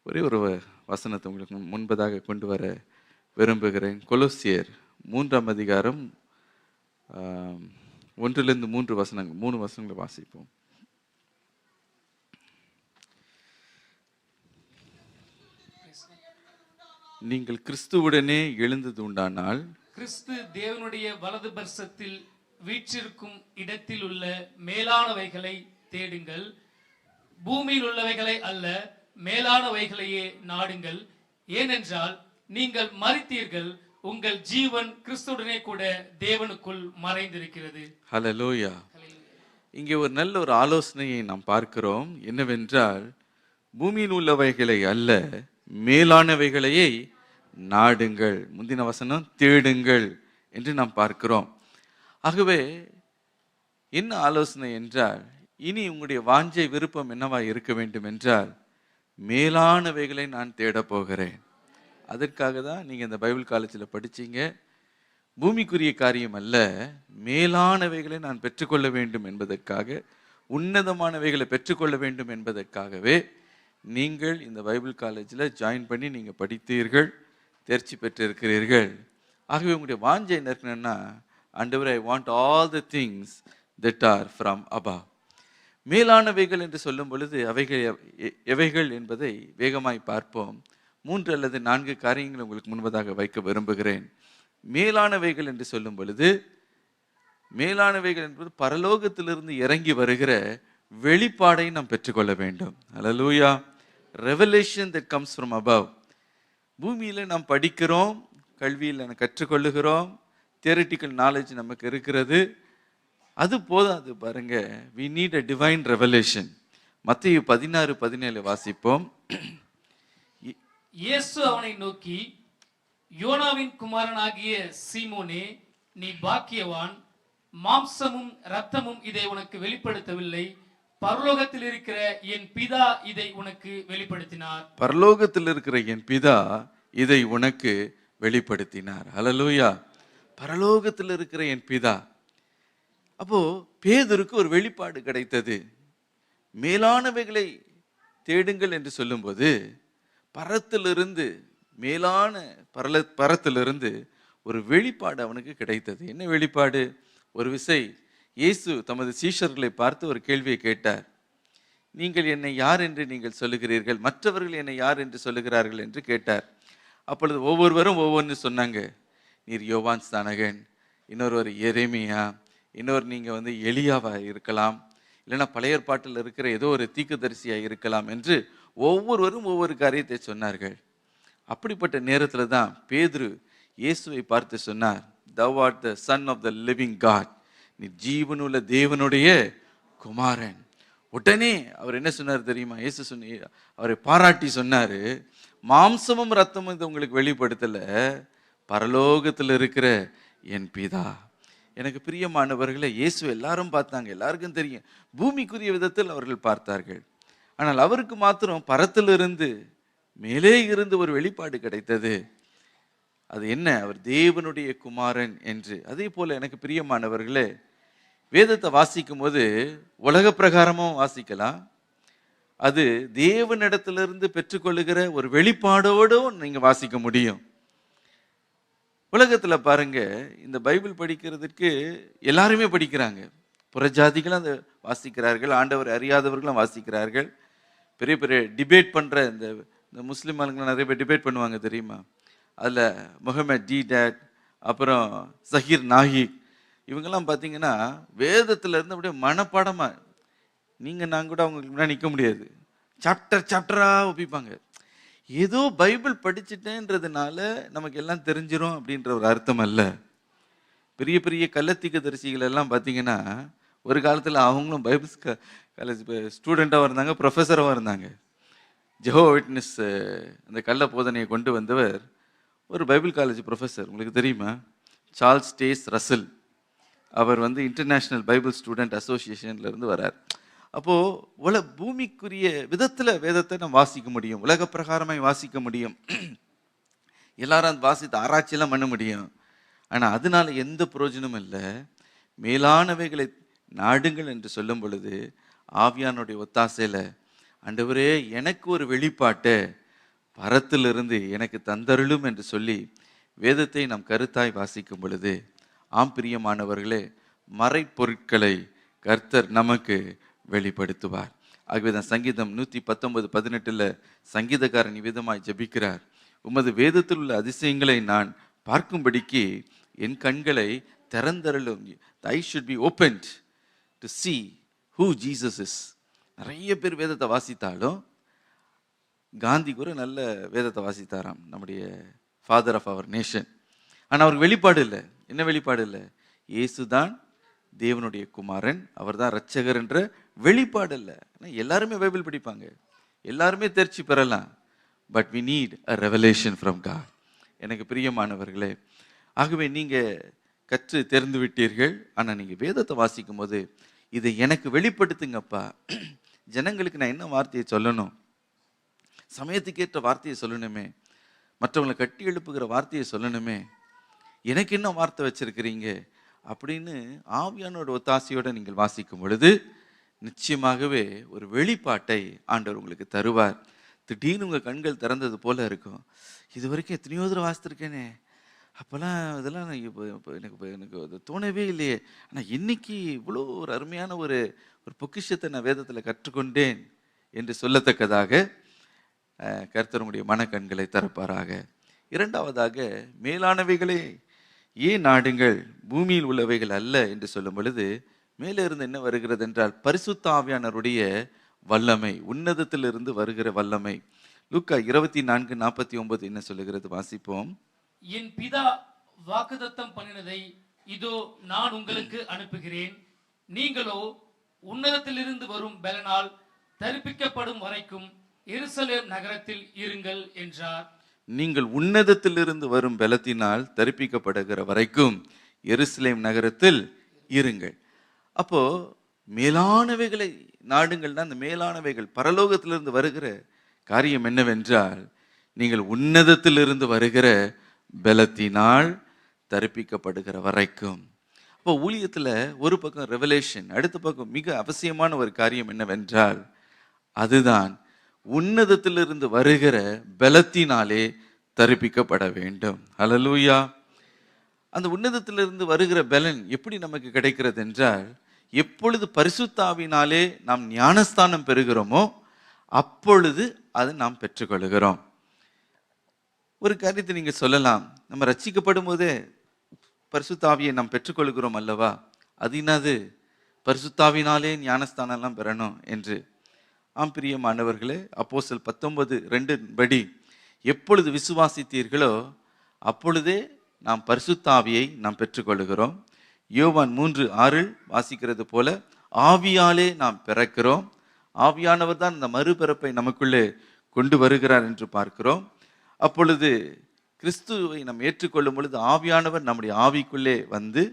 ஒரே ஒரு வசனத்தை உங்களுக்கு முன்பதாக கொண்டு வர விரும்புகிறேன். கொலோசியர் 3ஆம் அதிகாரம் 1லிருந்து 3 வசனங்கள், 3 வசனங்களை வாசிப்போம். நீங்கள் கிறிஸ்துவுடனே எழுந்தது உண்டானால் கிறிஸ்து தேவனுடைய வலது பர்சத்தில் வீற்றிருக்கும் இடத்தில் உள்ள மேலானவைகளை தேடுங்கள், பூமியில் உள்ளவைகளை அல்ல, மேலானவைகளையே நாடுங்கள். ஏனென்றால் நீங்கள் மரித்தீர்கள், உங்கள் ஜீவன் கிறிஸ்துவுடனே கூட தேவனுக்குள் மறைந்திருக்கிறது. ஹல்லேலூயா. இங்கே ஒரு நல்ல ஒரு ஆலோசனையை நாம் பார்க்கிறோம். என்னவென்றால், பூமியில் உள்ளவைகளை அல்ல, மேலானவைகளையே நாடுங்கள். முந்தின வசனம் தேடுங்கள் என்று நாம் பார்க்கிறோம். ஆகவே என்ன ஆலோசனை என்றால், இனி உங்களுடைய வாஞ்சை விருப்பம் என்னவா இருக்க வேண்டும் என்றால், மேலானவைகளை நான் தேட போகிறேன். அதற்காக தான் நீங்கள் இந்த பைபிள் காலேஜில் படிச்சீங்க. பூமிக்குரிய காரியம் அல்ல, மேலானவைகளை நான் பெற்றுக்கொள்ள வேண்டும் என்பதற்காக, உன்னதமானவைகளை பெற்றுக்கொள்ள வேண்டும் என்பதற்காகவே நீங்கள் இந்த பைபிள் காலேஜில் ஜாயின் பண்ணி நீங்கள் படித்தீர்கள், தேர்ச்சி பெற்றிருக்கிறீர்கள். ஆகவே உங்களுடைய வாஞ்சை என்ன இருக்குன்னா, ஆண்டவரே, I want all the things that are from above. மேலானவைகள் என்று சொல்லும் பொழுது எவைகள் என்பதை வேகமாய் பார்ப்போம். 3 அல்லது 4 காரியங்களை உங்களுக்கு முன்பதாக வைக்க விரும்புகிறேன். மேலானவைகள் என்று சொல்லும் பொழுது, மேலானவைகள் என்பது பரலோகத்திலிருந்து இறங்கி வருகிற வெளிப்பாடை நாம் பெற்றுக்கொள்ள வேண்டும். Hallelujah. Revelation that comes from above. பூமியில் நாம் படிக்கிறோம், கல்வியில் கற்றுக்கொள்ளுகிறோம், தியரிட்டிக்கல் நாலேஜ் நமக்கு இருக்கிறது, அது போதாது பாருங்க. we need a divine revelation. மத்தேயு 16:17 வாசிப்போம். இயேசு அவனை நோக்கி, யோனாவின் குமாரனாகிய சீமோனே, நீ பாக்கியவான், மாம்சமும் இரத்தமும் இதை உனக்கு வெளிப்படுத்தவில்லை, பரலோகத்தில் இருக்கிற என் பிதா இதை உனக்கு வெளிப்படுத்தினார். பரலோகத்தில் இருக்கிற என் பிதா இதை உனக்கு வெளிப்படுத்தினார். ஹல்லேலூயா. பரலோகத்தில் இருக்கிற என் பிதா. அப்போ பேதுருக்கு ஒரு வெளிப்பாடு கிடைத்தது. மேலானவைகளை தேடுங்கள் என்று சொல்லும்போது, பரத்திலிருந்து, மேலான பரத்திலிருந்து ஒரு வெளிப்பாடு அவனுக்கு கிடைத்தது. என்ன வெளிப்பாடு? ஒரு விசை இயேசு தமது சீஷர்களை பார்த்து ஒரு கேள்வியை கேட்டார். நீங்கள் என்னை யார் என்று நீங்கள் சொல்லுகிறீர்கள், மற்றவர்கள் என்னை யார் என்று சொல்லுகிறார்கள் என்று கேட்டார். அப்பொழுது ஒவ்வொருவரும் ஒவ்வொன்று சொன்னாங்க. நீர் யோவான் ஸ்நானகன், இன்னொருவர் எரேமியா, இன்னொரு நீங்கள் எலியாவாக இருக்கலாம், இல்லைன்னா பழைய ஏற்பாட்டில் இருக்கிற ஏதோ ஒரு தீர்க்கதரிசியாக இருக்கலாம் என்று ஒவ்வொருவரும் ஒவ்வொரு காரியத்தை சொன்னார்கள். அப்படிப்பட்ட நேரத்தில் தான் பேதுரு இயேசுவை பார்த்து சொன்னார், thou art the son of the living God. நீ ஜீவனுள்ள தேவனுடைய குமாரன். உடனே அவர் என்ன சொன்னார் தெரியுமா? இயேசு அவரை பாராட்டி சொன்னார், மாம்சமும் ரத்தமும் இது உங்களுக்கு வெளிப்படுத்தல, பரலோகத்தில் இருக்கிற என் பிதா. எனக்கு பிரியமானவர்களை, இயேசு எல்லாரும் பார்த்தாங்க, எல்லாருக்கும் தெரியும், பூமிக்குரிய விதத்தில் அவர்கள் பார்த்தார்கள். ஆனால் அவருக்கு மாத்திரம் பரத்திலிருந்து, மேலே இருந்து ஒரு வெளிப்பாடு கிடைத்தது. அது என்ன? அவர் தேவனுடைய குமாரன் என்று. அதே போல எனக்கு பிரியமானவர்களே, வேதத்தை வாசிக்கும் போது உலக பிரகாரமும் வாசிக்கலாம், அது தேவனிடத்திலிருந்து பெற்றுக்கொள்ளுகிற ஒரு வெளிப்பாடோடும் நீங்க வாசிக்க முடியும். உலகத்துல பாருங்க, இந்த பைபிள் படிக்கிறதுக்கு எல்லாருமே படிக்கிறாங்க. புறஜாதிகளும் அதை வாசிக்கிறார்கள், ஆண்டவர் அறியாதவர்களும் வாசிக்கிறார்கள். பெரிய பெரிய டிபேட் பண்ற இந்த முஸ்லிம் ஆளுங்களாம் நிறைய பேர் டிபேட் பண்ணுவாங்க தெரியுமா? அதில் முகமது டேட், அப்புறம் சஹீர் நாஹிக், இவங்கெல்லாம் பார்த்தீங்கன்னா வேதத்தில் இருந்து அப்படியே மனப்பாடமாக, நீங்கள் நான் கூட அவங்களுக்கு முன்னாடி நிற்க முடியாது, சாப்டராக ஒப்பிப்பாங்க. ஏதோ பைபிள் படிச்சுட்டேன்றதுனால நமக்கு எல்லாம் தெரிஞ்சிடும் அப்படின்ற ஒரு அர்த்தம் அல்ல. பெரிய பெரிய கள்ளத்தீர்க்கதரிசிகள் எல்லாம் பார்த்தீங்கன்னா ஒரு காலத்தில் அவங்களும் பைபிள் காலேஜ் ஸ்டூடெண்ட்டாகவும் இருந்தாங்க, ப்ரொஃபஸராகவும் இருந்தாங்க. ஜெஹோவா விட்னஸ் அந்த கள்ள போதனையை கொண்டு வந்தவர் ஒரு பைபிள் காலேஜ் ப்ரொஃபஸர். உங்களுக்கு தெரியுமா? Charles Taze Russell. அவர் இன்டர்நேஷ்னல் பைபிள் ஸ்டூடெண்ட் அசோசியேஷன்லேருந்து வரார். அப்போது பூமிக்குரிய விதத்தில் வேதத்தை நம்ம வாசிக்க முடியும், உலக பிரகாரமாய் வாசிக்க முடியும், எல்லாரும் அந்த வாசித்து ஆராய்ச்சியெல்லாம் பண்ண முடியும். ஆனால் அதனால எந்த பிரயோஜனமும் இல்லை. மேலானவைகளை நாடுங்கள் என்று சொல்லும் பொழுது ஆவியானுடைய ஒத்தாசையில், ஆண்டவரே எனக்கு ஒரு வெளிப்பாட்டை பரத்திலிருந்து எனக்கு தந்தருளும் என்று சொல்லி வேதத்தை நாம் கருத்தாய் வாசிக்கும் பொழுது, ஆம் பிரியமானவர்களே, மறைப்பொருட்களை கர்த்தர் நமக்கு வெளிப்படுத்துவார். ஆகவேதான் சங்கீதம் 119:18 சங்கீதக்காரன் விதமாய் ஜெபிக்கிறார், உமது வேதத்தில் உள்ள அதிசயங்களை நான் பார்க்கும்படிக்கு என் கண்களை திறந்தருளும். I should be opened to see who Jesus is. நிறைய பேர் வேதத்தை வாசித்தாலும் காந்தி கூட நல்ல வேதத்தை வாசித்தாராம், நம்முடைய ஃபாதர் ஆஃப் அவர் நேஷன். ஆனால் அவருக்கு வெளிப்பாடு இல்லை. என்ன வெளிப்பாடு இல்லை? இயேசுதான் தேவனுடைய குமாரன், அவர் தான் இரட்சகர் என்ற வெளிப்பாடு இல்லை. ஆனால் எல்லாருமே பைபிள் படிப்பாங்க, எல்லாருமே தேர்ச்சி பெறலாம். But we need a revelation from God. எனக்கு பிரியமானவர்களே, ஆகவே நீங்கள் கற்று தெரிந்து விட்டீர்கள். ஆனால் நீங்கள் வேதத்தை வாசிக்கும் போது இதை எனக்கு வெளிப்படுத்துங்கப்பா, ஜனங்களுக்கு நான் என்ன வார்த்தையை சொல்லணும், சமயத்துக்கேற்ற வார்த்தையை சொல்லணுமே, மற்றவங்களை கட்டி எழுப்புகிற வார்த்தையை சொல்லணுமே, எனக்கு என்ன வார்த்தை வச்சிருக்கிறீங்க அப்படின்னு ஆவியானோட ஒத்தாசையோட நீங்கள் வாசிக்கும் பொழுது நிச்சயமாகவே ஒரு வெளிப்பாட்டை ஆண்டவர் உங்களுக்கு தருவார். திடீர்னு உங்கள் கண்கள் திறந்தது போல இருக்கும். இது வரைக்கும் எத்தனையோ தடவை வாசித்திருக்கேனே, அப்போல்லாம் இதெல்லாம் இப்போ எனக்கு அது தோணவே இல்லையே, ஆனால் இன்னைக்கு இவ்வளோ ஒரு அருமையான ஒரு பொக்கிஷத்தை நான் வேதத்தில் கற்றுக்கொண்டேன் என்று சொல்லத்தக்கதாக கர்த்தருடைய மனக்கண்களை திறப்பாராக. இரண்டாவதாக, மேலானவைகளே ஏன் நாடுங்கள், பூமியில் உள்ளவைகள் அல்ல என்று சொல்லும் பொழுது மேலே இருந்து என்ன வருகிறது என்றால் பரிசுத்த ஆவியானவருடைய வல்லமை, உன்னதத்திலிருந்து வருகிற வல்லமை. லூக்கா 24:49 என்ன சொல்லுகிறது? வாசிப்போம். என் பிதா வாக்குத்தத்தம் பண்ணினதை இதோ நான் உங்களுக்கு அனுப்புகிறேன், நீங்களோ உன்னதத்திலிருந்து வரும் பலனால் தரிப்பிக்கப்படும் வரைக்கும் எருசலேம் நகரத்தில் இருங்கள் என்றார். நீங்கள் உன்னதத்திலிருந்து வரும் பலத்தினால் தரிப்பிக்கப்படுகிற வரைக்கும் எருசலேம் நகரத்தில் இருங்கள். அப்போ மேலானவைகளை நாடுங்கள்னா, அந்த மேலானவைகள் பரலோகத்திலிருந்து வருகிற காரியம் என்னவென்றால், நீங்கள் உன்னதத்திலிருந்து வருகிற பலத்தினால் தரிப்பிக்கப்படுகிற வரைக்கும். அப்போ ஊழியத்தில் ஒரு பக்கம் ரெவலேஷன், அடுத்த பக்கம் மிக அவசியமான ஒரு காரியம் என்னவென்றால், அதுதான் உன்னதத்திலிருந்து வருகிற பலத்தினாலே தரிப்பிக்கப்பட வேண்டும். ஹல்லேலூயா. அந்த உன்னதத்திலிருந்து வருகிற பலன் எப்படி நமக்கு கிடைக்கிறது என்றால், எப்பொழுது பரிசுத்த ஆவியினாலே நாம் ஞானஸ்தானம் பெறுகிறோமோ அப்பொழுது அதை நாம் பெற்றுக்கொள்கிறோம். ஒரு காரியத்தை நீங்க சொல்லலாம், நம்ம ரட்சிக்கப்படும் போதே பரிசுத்த ஆவியை நாம் பெற்றுக்கொள்கிறோம் அல்லவா, அது என்னது பரிசுத்த ஆவியினாலே ஞானஸ்தானம் எல்லாம் பெறணும் என்று. ஆம் பிரியமானவர்களே, அப்போஸ்தலர் 19:2 படி எப்பொழுது விசுவாசித்தீர்களோ அப்பொழுதே நாம் பரிசுத்த ஆவியை நாம் பெற்றுக்கொள்கிறோம். யோவான் 3:6 வாசிக்கிறது போல ஆவியாலே நாம் பிறக்கிறோம். ஆவியானவர் தான் இந்த மறுபிறப்பை நமக்குள்ளே கொண்டு வருகிறார் என்று பார்க்கிறோம். அப்பொழுது கிறிஸ்துவை நாம் ஏற்றுக்கொள்ளும் பொழுது ஆவியானவர் நம்முடைய ஆவிக்குள்ளே வந்து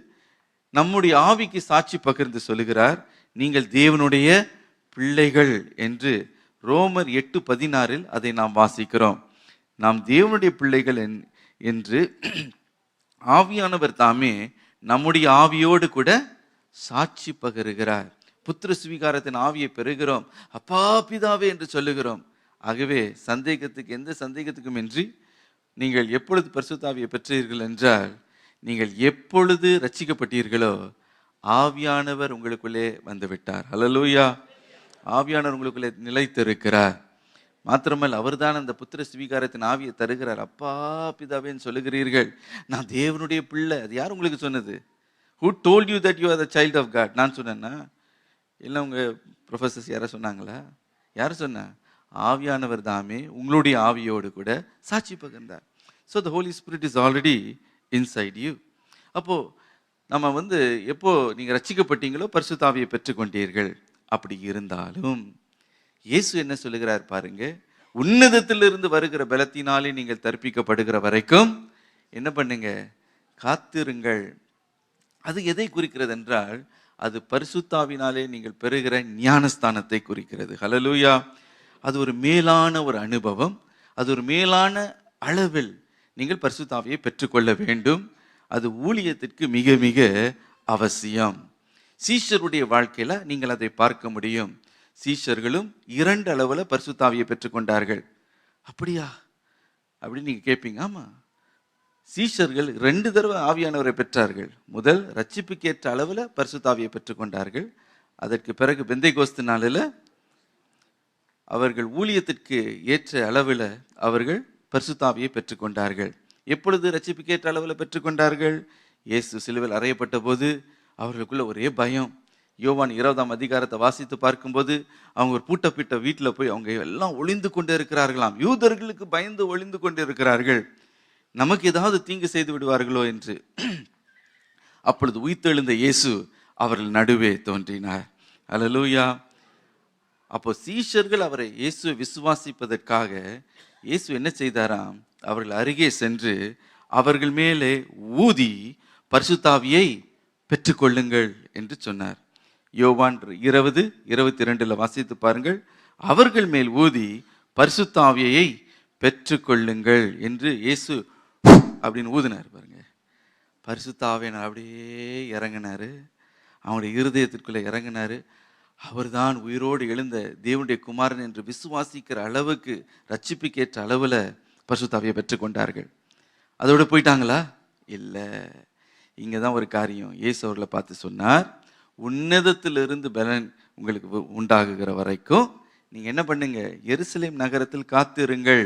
நம்முடைய ஆவிக்கு சாட்சி பகிர்ந்து சொல்லுகிறார், நீங்கள் தேவனுடைய பிள்ளைகள் என்று. ரோமர் 8:16 அதை நாம் வாசிக்கிறோம். நாம் தேவனுடைய பிள்ளைகள் என்று ஆவியானவர் தாமே நம்முடைய ஆவியோடு கூட சாட்சி பகிர்கிறார். புத்திர சுவிகாரத்தின் ஆவியை பெறுகிறோம், அப்பா பிதாவே என்று சொல்லுகிறோம். ஆகவே சந்தேகத்துக்கு எந்த சந்தேகத்துக்கும் இன்றி நீங்கள் எப்பொழுது பரிசுத்த ஆவியை பெற்றீர்கள் என்றால், நீங்கள் எப்பொழுது ரட்சிக்கப்பட்டீர்களோ ஆவியானவர் உங்களுக்குள்ளே வந்து விட்டார். ஹல்லேலூயா. ஆவியானவர் உங்களுக்குள்ளே நிலைத்திருக்கிறார். மாத்திரமல்ல, அவர்தான் அந்த புத்திர சுவிகாரத்தின் ஆவியை தருகிறார். அப்பா பிதாவேன்னு சொல்லுகிறீர்கள், நான் தேவனுடைய பிள்ளை. அது யார் உங்களுக்கு சொன்னது? Who told you that you are the child of God? நான் சொன்னேன்னா இல்லை உங்கள் ப்ரொஃபஸர்ஸ் யாரை சொன்னாங்களா? யார் சொன்னா? ஆவியானவர் தாமே உங்களுடைய ஆவியோடு கூட சாட்சி பகிர்ந்தார். So the holy spirit is already inside you. அப்போது நம்ம எப்போ நீங்கள் ரட்சிக்கப்பட்டீங்களோ பரிசுத்த ஆவியை பெற்றுக்கொண்டீர்கள். அப்படி இருந்தாலும் இயேசு என்ன சொல்லுகிறார் பாருங்க, உன்னதத்திலிருந்து வருகிற பலத்தினாலே நீங்கள் தரிப்பிக்கப்படுகிற வரைக்கும் என்ன பண்ணுங்க? காத்திருங்கள். அது எதை குறிக்கிறது என்றால், அது பரிசுத்தாவினாலே நீங்கள் பெறுகிற ஞானஸ்தானத்தை குறிக்கிறது. ஹல்லேலூயா. அது ஒரு மேலான ஒரு அனுபவம், அது ஒரு மேலான அளவில் நீங்கள் பரிசுத்தாவியை பெற்றுக்கொள்ள வேண்டும். அது ஊழியத்திற்கு மிக மிக அவசியம். சீஷருடைய வாழ்க்கையில நீங்கள் அதை பார்க்க முடியும். சீஷர்களும் 2 அளவில் பரிசுத்த ஆவியை பெற்றுக்கொண்டார்கள். அப்படியா? அப்படின்னு நீங்க கேட்பீங்க. ஆமா, சீஷர்கள் 2 தடவை ஆவியானவரை பெற்றார்கள். முதல் ரட்சிப்புக்கேற்ற அளவில் பரிசுத்தாவியை பெற்றுக்கொண்டார்கள். அதற்கு பிறகு பெந்தைகோஸ்து நாளில் அவர்கள் ஊழியத்திற்கு ஏற்ற அளவில் அவர்கள் பரிசுத்தாவியை பெற்றுக்கொண்டார்கள். எப்பொழுது ரட்சிப்புக்கேற்ற அளவில் பெற்றுக்கொண்டார்கள்? இயேசு சிலுவையில் அறையப்பட்ட போது அவர்களுக்குள்ள ஒரே பயம். யோவான் 20ஆம் அதிகாரத்தை வாசித்து பார்க்கும்போது அவங்க ஒரு பூட்டப்பிட்ட வீட்டில் போய் அவங்க எல்லாம் ஒளிந்து கொண்டு இருக்கிறார்களாம். யூதர்களுக்கு பயந்து ஒளிந்து கொண்டு இருக்கிறார்கள், நமக்கு ஏதாவது தீங்கு செய்து விடுவார்களோ என்று. அப்பொழுது உயிர்த்தெழுந்த இயேசு அவர்கள் நடுவே தோன்றினார். அல்லேலூயா. அப்போ சீஷர்கள் அவரை இயேசுவை விசுவாசிப்பதற்காக இயேசு என்ன செய்தாராம்? அவர்கள் அருகே சென்று அவர்கள் மேலே ஊதி பரிசுத்தாவியை பெற்றுக்கொள்ளுங்கள் என்று சொன்னார். யோவான் 20:22 வாசித்து பாருங்கள். அவர்கள் மேல் ஊதி பரிசுத்தாவியை பெற்றுக்கொள்ளுங்கள் என்று இயேசு அப்படின்னு ஊதினார் பாருங்க. பரிசுத்தாவியனர் அப்படியே இறங்கினாரு, அவனுடைய இருதயத்திற்குள்ள இறங்கினாரு. அவர்தான் உயிரோடு எழுந்த தேவனுடைய குமாரன் என்று விசுவாசிக்கிற அளவுக்கு, ரட்சிப்புக்கேற்ற அளவில் பரிசுத்தாவியை பெற்றுக்கொண்டார்கள். அதோடு போயிட்டாங்களா? இல்லை. இங்கே தான் ஒரு காரியம். இயேசு அவர்களை பார்த்து சொன்னார், உன்னதத்திலிருந்து பலன் உங்களுக்கு உண்டாகுகிற வரைக்கும் நீங்கள் என்ன பண்ணுங்க, எருசலேம் நகரத்தில் காத்திருங்கள்.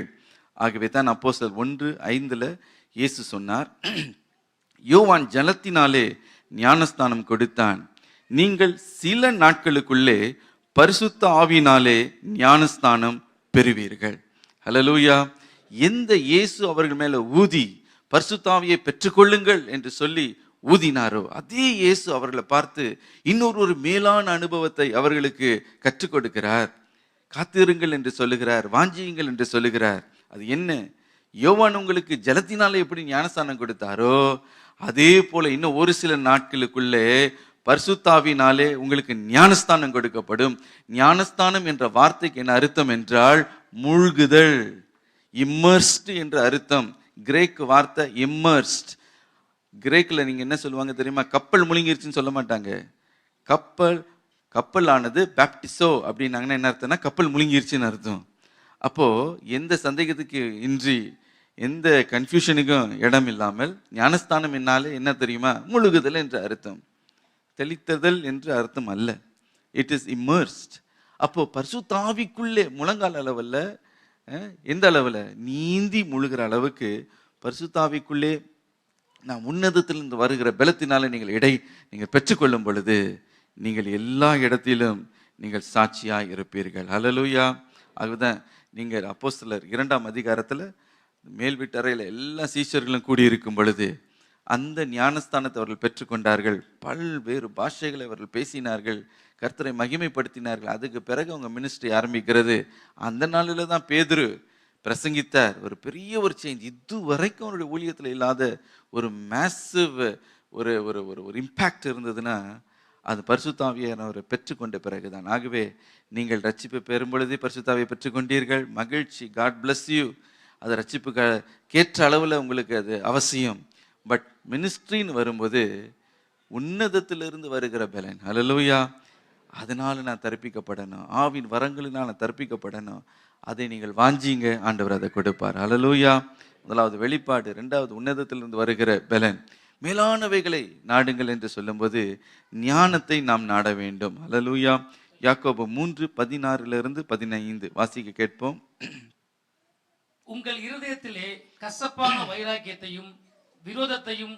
ஆகவே தான் அப்போஸ்தலர் 1:5 இயேசு சொன்னார், யோவான் ஜலத்தினாலே ஞானஸ்தானம் கொடுத்தான், நீங்கள் சில நாட்களுக்குள்ளே பரிசுத்த ஆவியினாலே ஞானஸ்தானம் பெறுவீர்கள். ஹல்லேலூயா. எந்த இயேசு அவர்கள் மேல ஊதி பரிசுத்த ஆவியை பெற்றுக்கொள்ளுங்கள் என்று சொல்லி ஊதினாரோ அதே இயேசு அவர்களை பார்த்து இன்னொரு மேலான அனுபவத்தை அவர்களுக்கு கற்றுக் கொடுக்கிறார். காத்திருங்கள் என்று சொல்லுகிறார், வாஞ்சியுங்கள் என்று சொல்லுகிறார். அது என்ன? யோவான் உங்களுக்கு ஜலத்தினாலே எப்படி ஞானஸ்தானம் கொடுத்தாரோ அதே போல இன்னும் ஒரு சில நாட்களுக்குள்ளே பரிசுத்தாவினாலே உங்களுக்கு ஞானஸ்தானம் கொடுக்கப்படும். ஞானஸ்தானம் என்ற வார்த்தைக்கு என்ன அர்த்தம் என்றால் மூழ்குதல், இம்மர்ஸ்ட் என்ற அர்த்தம். கிரேக் வார்த்தை இம்மர்ஸ்ட். கிரேக்கில் நீங்க என்ன சொல்லுவாங்க தெரியுமா? கப்பல் முழுங்கிருச்சுன்னு சொல்ல மாட்டாங்க. கப்பல் ஆனது பேப்டிசோ அப்படின்னாங்கன்னா என்ன அர்த்தம்னா கப்பல் முழுங்கிருச்சுன்னு அர்த்தம். அப்போ எந்த சந்தேகத்துக்கு இன்றி, எந்த கன்ஃபியூஷனுக்கும் இடம் இல்லாமல் ஞானஸ்தானம் என்னாலே என்ன தெரியுமா? முழுகுதல் என்ற அர்த்தம், தெளித்ததல் என்று அர்த்தம் அல்ல. It is immersed. அப்போ பரிசுத்தாவிக்குள்ளே முழங்கால் அளவில், எந்த அளவில் நீந்தி முழுகிற அளவுக்கு பரிசுத்தாவிக்குள்ளே நான் உன்னதத்திலிருந்து வருகிற பலத்தினால நீங்கள் பெற்றுக்கொள்ளும் பொழுது நீங்கள் எல்லா இடத்திலும் நீங்கள் சாட்சியாக இருப்பீர்கள். ஹல்லேலூயா. அதுதான் நீங்கள் அப்போஸ்தலர் 2ஆம் அதிகாரத்தில் மேல் வீட்டறையில் எல்லா சீஷர்களும் கூடியிருக்கும் பொழுது அந்த ஞானஸ்தானத்தை அவர்கள் பெற்றுக்கொண்டார்கள். பல்வேறு பாஷைகளை அவர்கள் பேசினார்கள், கர்த்தரை மகிமைப்படுத்தினார்கள். அதுக்கு பிறகு அவங்க மினிஸ்ட்ரி ஆரம்பிக்கிறது. அந்த நாளில் தான் பேதுரு பிரசங்கித்தார். ஒரு பெரிய ஒரு சேஞ்ச். இதுவரைக்கும் அவருடைய ஊழியத்தில் இல்லாத ஒரு மேசிவ் ஒரு ஒரு ஒரு இம்பேக்ட் இருந்ததுன்னா அது பரிசுத்தாவியானவரை பெற்றுக்கொண்ட பிறகுதான். ஆகவே நீங்கள் ரட்சிப்பை பெறும் பொழுது பரிசுத்தாவியை பெற்றுக்கொண்டீர்கள், மகிழ்ச்சி. God bless you. அது ரட்சிப்புக்கு கேற்ற அளவில் உங்களுக்கு அது அவசியம். பட் மினிஸ்ட்ரின்னு வரும்போது உன்னதத்திலிருந்து வருகிற பலன். ஹல்லேலூயா. அதனால நான் தரிப்பிக்கப்படணும், ஆவின் வரங்களினால் நான் தரிப்பிக்கப்படணும். அதை நீங்கள் வாஞ்சிங்க, ஆண்டவர் அதை கொடுப்பார். ஹல்லேலூயா. முதலாவது வெளிப்பாடு. 2வது உன்னதத்திலிருந்து வருகிற பலன். மேலானவைகளை நாடுங்கள் என்று சொல்லும்போது ஞானத்தை நாம் நாட வேண்டும். ஹல்லேலூயா. யாக்கோபு 3:16-15 வாசிக்க கேட்போம். உங்கள் இருதயத்திலே கசப்பான வைராக்கியத்தையும் விரோதத்தையும்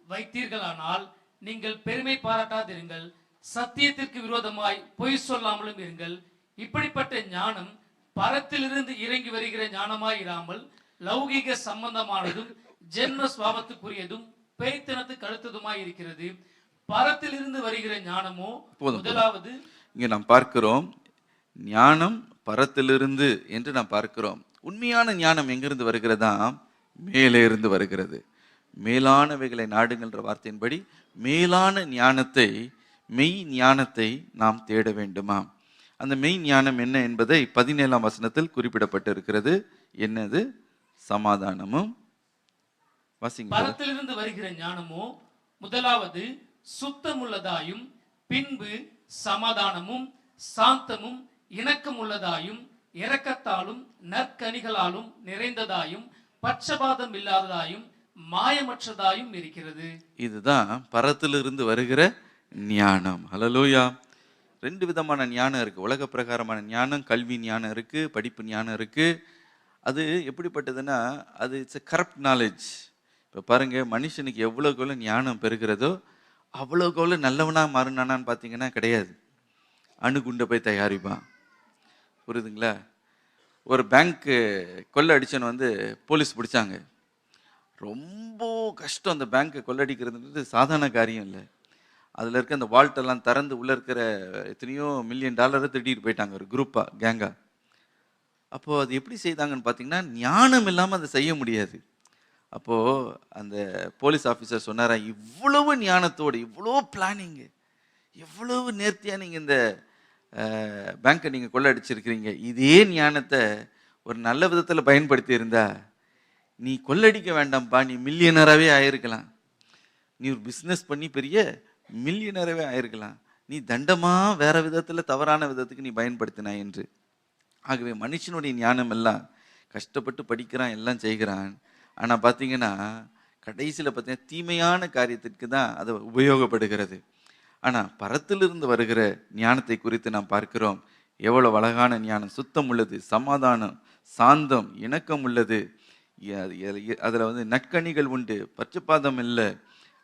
வைத்தீர்களானால் நீங்கள் பெருமை பாராட்டாதிருங்கள், சத்தியத்திற்கு விரோதமாய் பொய் சொல்லாமலும் இருங்கள். இப்படிப்பட்ட ஞானம் பரத்திலிருந்து இறங்கி வருகிற ஞானமாய் இராமல் லௌகிக சம்பந்தமானதும் ஜென்ம சுவாபத்துக்குரியதும் பேய்த்தனத்துக்கு அடுத்ததுமாய் இருக்கிறது. பரத்திலிருந்து வருகிற ஞானமோ முதலாவது. இங்க நாம் பார்க்கிறோம் ஞானம் பரத்திலிருந்து என்று நாம் பார்க்கிறோம். உண்மையான ஞானம் எங்கிருந்து வருகிறதா? மேலே இருந்து வருகிறது. மேலானவைகளை நாடுங்கள்ன்ற வார்த்தையின்படி மேலான ஞானத்தை, மெய் ஞானத்தை நாம் தேட வேண்டுமா? அந்த மெய் ஞானம் என்ன என்பதை 17ஆம் வசனத்தில் குறிப்பிடப்பட்டு இருக்கிறது. என்னது? சமாதானமும். பரத்திலிருந்து வருகிற ஞானமோ முதலாவது சுத்தமுள்ளதாயும் பின்பு சமாதானமும் சாந்தமும் இணக்கமுள்ளதாயும் இரக்கத்தாலும் நற்கனிகளாலும் நிறைந்ததாயும் பட்சபாதம் இல்லாததாயும் மாயமற்றதாயும் இருக்கிறது. இதுதான் பரத்திலிருந்து வருகிற ஞானம். ஹல்லேலூயா. ரெண்டு விதமான ஞானம் இருக்கு. உலக பிரகாரமான ஞானம், கல்வி ஞானம் இருக்கு, படிப்பு ஞானம் இருக்கு. அது எப்படிப்பட்டதுன்னா, அது இட்ஸ் எ கரப்ட் நாலேஜ். இப்போ பாருங்க, மனுஷனுக்கு எவ்வளோக்கு எவ்வளோ ஞானம் பெறுகிறதோ அவ்வளோக்கு எவ்வளோ நல்லவனா மாறினானான்னு பார்த்தீங்கன்னா கிடையாது. அணுகுண்டை போய் தயாரிப்பான். புரியுதுங்களா? ஒரு பேங்க்கு கொள்ளை அடிச்சவன் வந்து போலீஸ் பிடிச்சாங்க. ரொம்ப கஷ்டம் அந்த பேங்க்கை கொள்ளடிக்கிறதுன்றது சாதாரண காரியம் இல்லை. அதில் இருக்க அந்த வால்ட்டெல்லாம் திறந்து உள்ளே இருக்கிற எத்தனையோ $1 மில்லியன் திருடிட்டு போயிட்டாங்க, ஒரு குரூப்பாக, கேங்காக. அப்போது அது எப்படி செய்தாங்கன்னு பார்த்தீங்கன்னா, ஞானம் இல்லாமல் அதை செய்ய முடியாது. அப்போது அந்த போலீஸ் ஆஃபீஸர் சொன்னாரா, இவ்வளவு ஞானத்தோடு, இவ்வளோ பிளானிங்கு, எவ்வளவு நேர்த்தியாக நீங்கள் இந்த பேங்க்கை நீங்கள் கொள்ளடிச்சிருக்கிறீங்க. இதே ஞானத்தை ஒரு நல்ல விதத்தில் பயன்படுத்தி இருந்தா நீ கொள்ளடிக்க வேண்டாம்ப்பா, நீ மில்லியனராகவே ஆயிருக்கலாம். நீ ஒரு பிஸ்னஸ் பண்ணி பெரிய மில்லியனராகவே ஆயிருக்கலாம். நீ தண்டமாக வேற விதத்தில் தவறான விதத்துக்கு நீ பயன்படுத்தினாய் என்று. ஆகவே மனுஷனுடைய ஞானம் எல்லாம் கஷ்டப்பட்டு படிக்கிறான், எல்லாம் செய்கிறான். ஆனால் பார்த்தீங்கன்னா கடைசியில் பார்த்தீங்கன்னா தீமையான காரியத்திற்கு தான் அது உபயோகப்படுகிறது. ஆனால் பரத்திலிருந்து வருகிற ஞானத்தை குறித்து நாம் பார்க்கிறோம். எவ்வளோ அழகான ஞானம், சுத்தம் உள்ளது, சமாதானம், சாந்தம், இணக்கம் உள்ளது. அதில் வந்து நற்கனிகள் உண்டு, பட்சபாதம் இல்லை,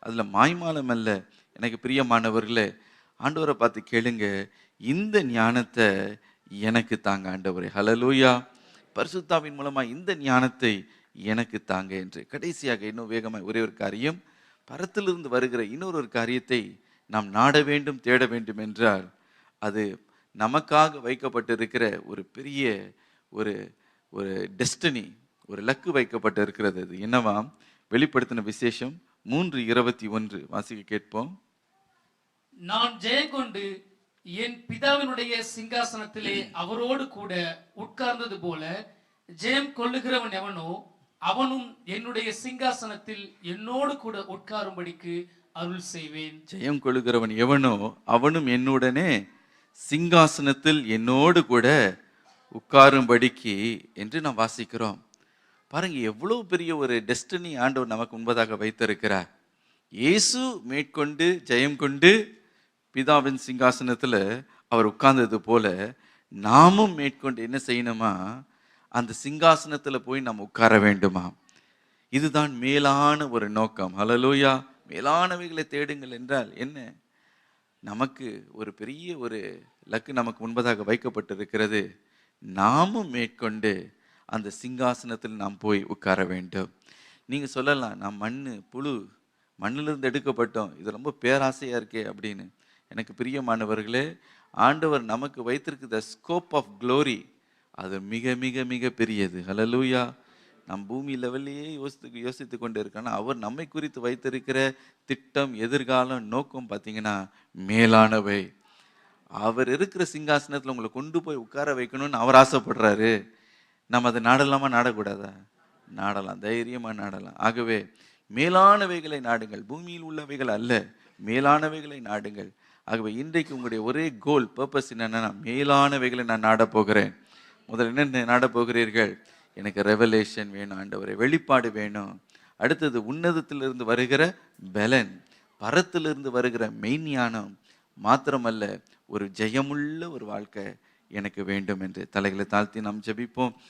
அதில் மாய்மாலம் இல்லை. எனக்கு பிரியமானவர்களே, ஆண்டவரை பார்த்து கேளுங்க, இந்த ஞானத்தை எனக்கு தாங்க ஆண்டவரே. ஹல்லேலூயா. பரிசுத்தாவின் மூலமாக இந்த ஞானத்தை எனக்கு தாங்க என்று. கடைசியாக இன்னும் வேகமாக ஒரே ஒரு காரியம், பரத்திலிருந்து வருகிற இன்னொரு காரியத்தை நாம் நாட வேண்டும், தேட வேண்டும் என்றால் அது நமக்காக வைக்கப்பட்டிருக்கிற ஒரு பெரிய ஒரு ஒரு டெஸ்டினி, ஒரு லக்கு வைக்கப்பட்டு இருக்கிறது. அது என்னவாம்? வெளிப்படுத்தின விசேஷம் 3:21 வாசிக்க கேட்போம். நான் ஜெயங்கொண்டு என் பிதாவினுடைய சிங்காசனத்திலே அவரோடு கூட உட்கார்ந்தது போல ஜெயம் கொள்ளுகிறவன் எவனோ அவனும் என்னுடைய சிங்காசனத்தில் என்னோடு கூட உட்காரும்படிக்கு அருள் செய்வேன். ஜெயம் கொள்ளுகிறவன் எவனோ அவனும் என்னுடனே சிங்காசனத்தில் என்னோடு கூட உட்காரும்படிக்கு என்று நாம் வாசிக்கிறோம். பாருங்க, எவ்வளவு பெரிய ஒரு டெஸ்டினி ஆண்டவர் நமக்கு முன்பதாக வைத்திருக்கிறார். இயேசு மேற்கொண்டு ஜெயம் கொண்டு பிதாவின் சிங்காசனத்தில் அவர் உட்கார்ந்தது போல நாமும் மேற்கொண்டு என்ன செய்யணுமா? அந்த சிங்காசனத்தில் போய் நாம் உட்கார வேண்டுமா? இதுதான் மேலான ஒரு நோக்கம். ஹல்லேலூயா. மேலானவைகளை தேடுங்கள் என்றால் என்ன? நமக்கு ஒரு பெரிய ஒரு லக்கு நமக்கு முன்பதாக வைக்கப்பட்டிருக்கிறது. நாமும் மேற்கொண்டு அந்த சிங்காசனத்தில் நாம் போய் உட்கார வேண்டும். நீங்கள் சொல்லலாம், நான் புழு, மண்ணிலிருந்து எடுக்கப்பட்டோம், இது ரொம்ப பேராசையாக இருக்கே அப்படின்னு. எனக்கு பிரியமானவர்களே, ஆண்டவர் நமக்கு வைத்திருக்கிற ஸ்கோப் ஆஃப் க்ளோரி அது மிக மிக மிக பெரியது. ஹல்லேலூயா. நம் பூமி லெவல்லையே யோசித்து கொண்டு இருக்கோன்னா, அவர் நம்மை குறித்து வைத்திருக்கிற திட்டம், எதிர்காலம், நோக்கம் பார்த்தீங்கன்னா மேலானவை. அவர் இருக்கிற சிங்காசனத்தில் உங்களை கொண்டு போய் உட்கார வைக்கணும்னு அவர் ஆசைப்படுறாரு. நம்ம அதை நாடலாமா, நாடக்கூடாதா? நாடலாம், தைரியமாக நாடலாம். ஆகவே மேலானவைகளை நாடுங்கள், பூமியில் உள்ளவைகள் அல்ல, மேலானவைகளை நாடுங்கள். ஆகவே இன்றைக்கு உங்களுடைய ஒரே கோல், பர்பஸ் என்னன்னா, மேலானவைகளை நான் நாடப் போகிறேன். முதல்ல என்ன நாடப் போகிறீர்கள்? எனக்கு ரெவலேஷன் வேணும் ஆண்டவரே, வெளிப்பாடு வேணும். அடுத்தது உன்னதத்திலிருந்து வருகிற பலன், பரத்திலிருந்து வருகிற மெய்ஞானம், மாத்திரமல்ல ஒரு ஜெயமுள்ள ஒரு வாழ்க்கை எனக்கு வேண்டும் என்று தலைகளை தாழ்த்தி நாம் ஜெபிப்போம்.